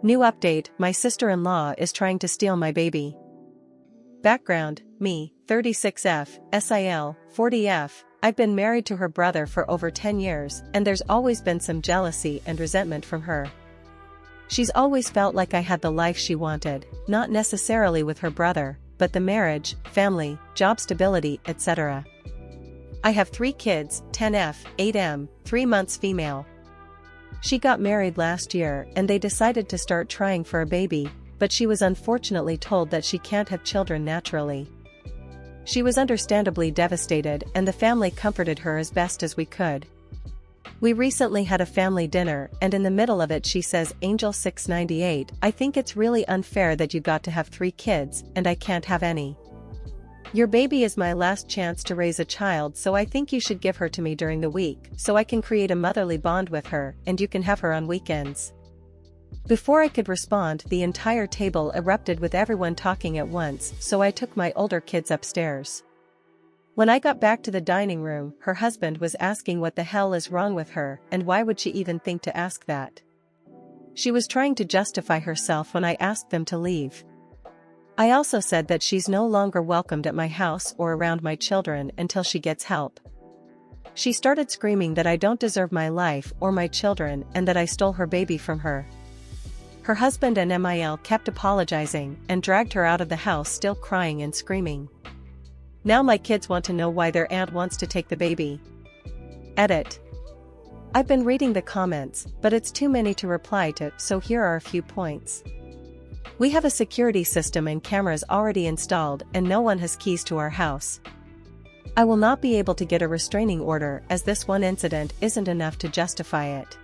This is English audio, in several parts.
New update, my sister-in-law is trying to steal my baby. Background, me, 36F, SIL, 40F, I've been married to her brother for over 10 years and there's always been some jealousy and resentment from her. She's always felt like I had the life she wanted, not necessarily with her brother, but the marriage, family, job stability, etc. I have 3 kids, 10F, 8M, 3 months female. She got married last year and they decided to start trying for a baby, but she was unfortunately told that she can't have children naturally. She was understandably devastated and the family comforted her as best as we could. We recently had a family dinner and in the middle of it she says, Angel 698, I think it's really unfair that you got to have 3 kids and I can't have any. Your baby is my last chance to raise a child, so I think you should give her to me during the week so I can create a motherly bond with her and you can have her on weekends. Before I could respond, the entire table erupted with everyone talking at once, so I took my older kids upstairs. When I got back to the dining room, her husband was asking what the hell is wrong with her and why would she even think to ask that. She was trying to justify herself when I asked them to leave. I also said that she's no longer welcomed at my house or around my children until she gets help. She started screaming that I don't deserve my life or my children and that I stole her baby from her. Her husband and MIL kept apologizing and dragged her out of the house still crying and screaming. Now my kids want to know why their aunt wants to take the baby. Edit. I've been reading the comments, but it's too many to reply to, so here are a few points. We have a security system and cameras already installed and no one has keys to our house. I will not be able to get a restraining order as this one incident isn't enough to justify it.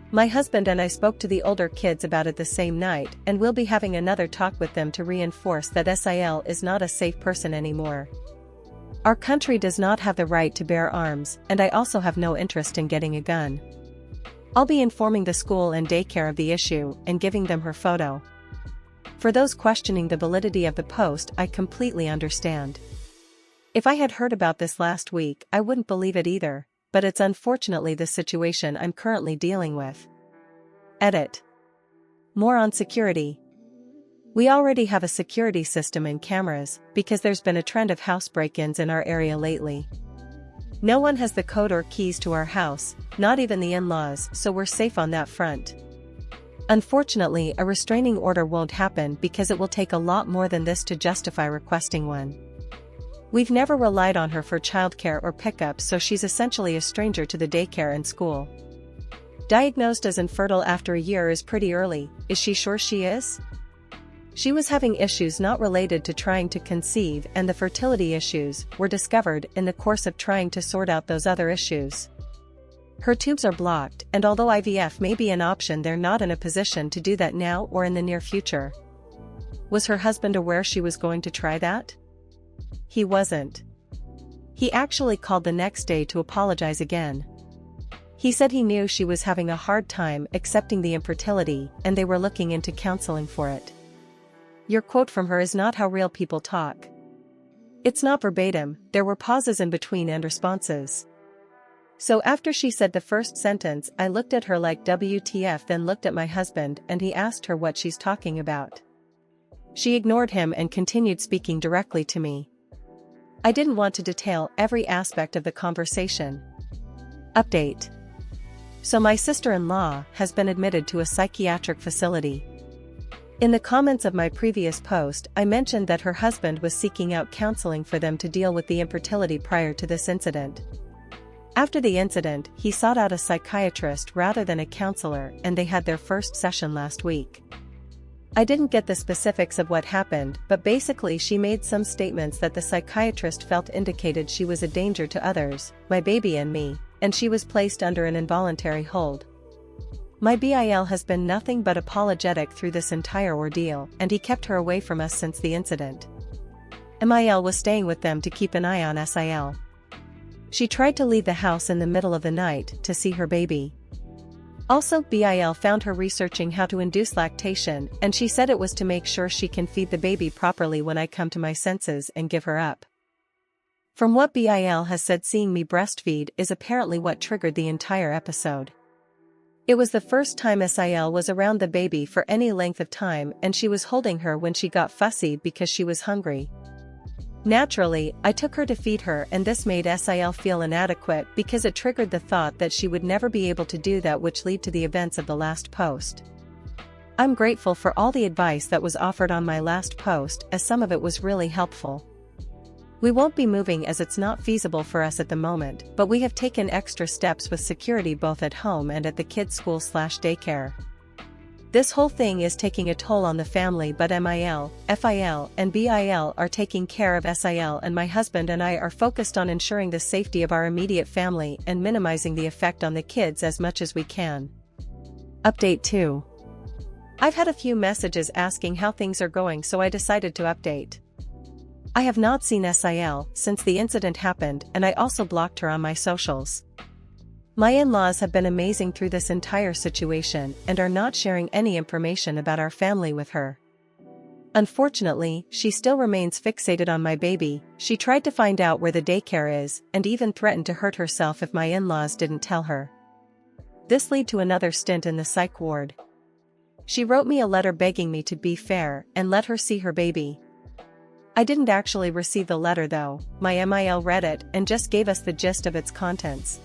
My husband and I spoke to the older kids about it the same night and we'll be having another talk with them to reinforce that SIL is not a safe person anymore. Our country does not have the right to bear arms and I also have no interest in getting a gun. I'll be informing the school and daycare of the issue and giving them her photo. For those questioning the validity of the post, I completely understand. If I had heard about this last week, I wouldn't believe it either, but it's unfortunately the situation I'm currently dealing with. Edit. More on security. We already have a security system and cameras, because there's been a trend of house break-ins in our area lately. No one has the code or keys to our house, not even the in-laws, so we're safe on that front. Unfortunately, a restraining order won't happen because it will take a lot more than this to justify requesting one. We've never relied on her for childcare or pickup, so she's essentially a stranger to the daycare and school. Diagnosed as infertile after a year is pretty early. Is she sure she is? She was having issues not related to trying to conceive, and the fertility issues were discovered in the course of trying to sort out those other issues. Her tubes are blocked, and although IVF may be an option, they're not in a position to do that now or in the near future. Was her husband aware she was going to try that? He wasn't. He actually called the next day to apologize again. He said he knew she was having a hard time accepting the infertility and they were looking into counseling for it. Your quote from her is not how real people talk. It's not verbatim, there were pauses in between and responses. So after she said the first sentence, I looked at her like WTF, then looked at my husband and he asked her what she's talking about. She ignored him and continued speaking directly to me. I didn't want to detail every aspect of the conversation. Update. So my sister-in-law has been admitted to a psychiatric facility. In the comments of my previous post, I mentioned that her husband was seeking out counseling for them to deal with the infertility prior to this incident. After the incident, he sought out a psychiatrist rather than a counselor and they had their first session last week. I didn't get the specifics of what happened, but basically she made some statements that the psychiatrist felt indicated she was a danger to others, my baby and me, and she was placed under an involuntary hold. My BIL has been nothing but apologetic through this entire ordeal, and he kept her away from us since the incident. MIL was staying with them to keep an eye on SIL. She tried to leave the house in the middle of the night to see her baby. Also, BIL found her researching how to induce lactation, and she said it was to make sure she can feed the baby properly when I come to my senses and give her up. From what BIL has said, seeing me breastfeed is apparently what triggered the entire episode. It was the first time SIL was around the baby for any length of time, and she was holding her when she got fussy because she was hungry. Naturally, I took her to feed her, and this made SIL feel inadequate because it triggered the thought that she would never be able to do that, which led to the events of the last post. I'm grateful for all the advice that was offered on my last post, as some of it was really helpful. We won't be moving as it's not feasible for us at the moment, but we have taken extra steps with security both at home and at the kids' school/daycare. This whole thing is taking a toll on the family, but MIL, FIL, and BIL are taking care of SIL, and my husband and I are focused on ensuring the safety of our immediate family and minimizing the effect on the kids as much as we can. Update 2. I've had a few messages asking how things are going, so I decided to update. I have not seen SIL since the incident happened, and I also blocked her on my socials. My in-laws have been amazing through this entire situation and are not sharing any information about our family with her. Unfortunately, she still remains fixated on my baby. She tried to find out where the daycare is and even threatened to hurt herself if my in-laws didn't tell her. This led to another stint in the psych ward. She wrote me a letter begging me to be fair and let her see her baby. I didn't actually receive the letter though. My MIL read it and just gave us the gist of its contents.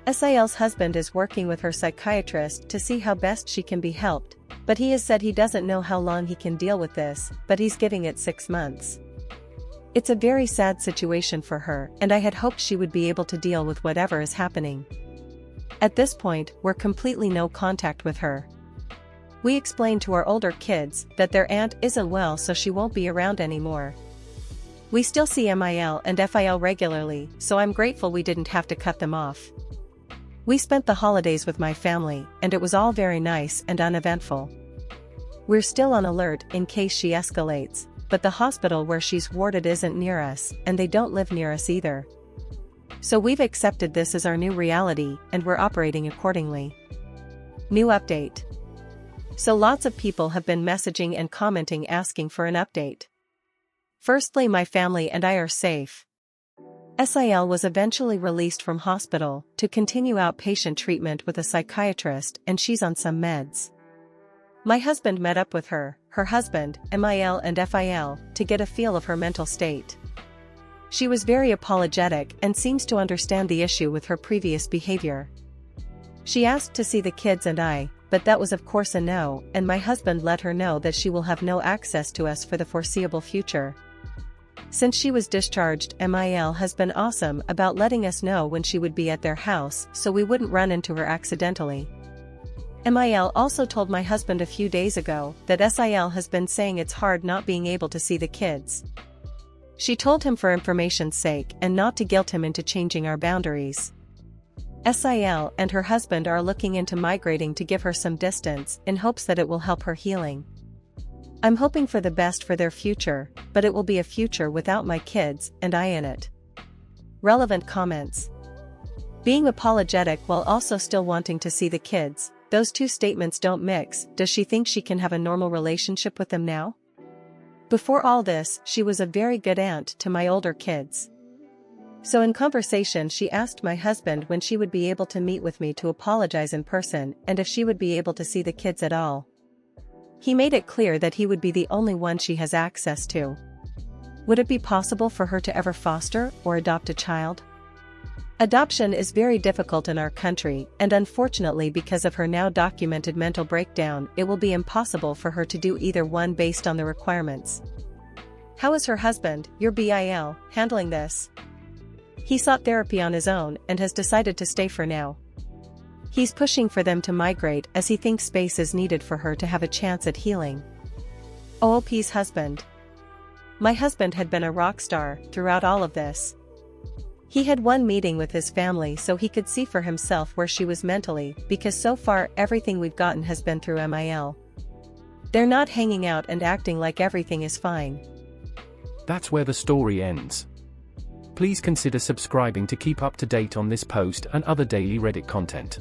SIL's husband is working with her psychiatrist to see how best she can be helped, but he has said he doesn't know how long he can deal with this, but he's giving it 6 months. It's a very sad situation for her, and I had hoped she would be able to deal with whatever is happening. At this point, we're completely no contact with her. We explained to our older kids that their aunt isn't well, so she won't be around anymore. We still see MIL and FIL regularly, so I'm grateful we didn't have to cut them off. We spent the holidays with my family, and it was all very nice and uneventful. We're still on alert in case she escalates, but the hospital where she's warded isn't near us, and they don't live near us either. So we've accepted this as our new reality, and we're operating accordingly. New update. So lots of people have been messaging and commenting asking for an update. Firstly, my family and I are safe. SIL was eventually released from hospital to continue outpatient treatment with a psychiatrist, and she's on some meds. My husband met up with her husband, MIL and FIL, to get a feel of her mental state. She was very apologetic and seems to understand the issue with her previous behavior. She asked to see the kids and I, but that was of course a no, and my husband let her know that she will have no access to us for the foreseeable future. Since she was discharged, MIL has been awesome about letting us know when she would be at their house so we wouldn't run into her accidentally. MIL also told my husband a few days ago that SIL has been saying it's hard not being able to see the kids. She told him for information's sake and not to guilt him into changing our boundaries. SIL and her husband are looking into migrating to give her some distance in hopes that it will help her healing. I'm hoping for the best for their future, but it will be a future without my kids and I in it. Relevant comments. Being apologetic while also still wanting to see the kids, those two statements don't mix. Does she think she can have a normal relationship with them now? Before all this, she was a very good aunt to my older kids. So in conversation she asked my husband when she would be able to meet with me to apologize in person and if she would be able to see the kids at all. He made it clear that he would be the only one she has access to. Would it be possible for her to ever foster or adopt a child? Adoption is very difficult in our country, and unfortunately because of her now documented mental breakdown, it will be impossible for her to do either one based on the requirements. How is her husband, your BIL, handling this? He sought therapy on his own and has decided to stay for now. He's pushing for them to migrate as he thinks space is needed for her to have a chance at healing. OOP's husband. My husband had been a rock star throughout all of this. He had one meeting with his family so he could see for himself where she was mentally, because so far everything we've gotten has been through MIL. They're not hanging out and acting like everything is fine. That's where the story ends. Please consider subscribing to keep up to date on this post and other daily Reddit content.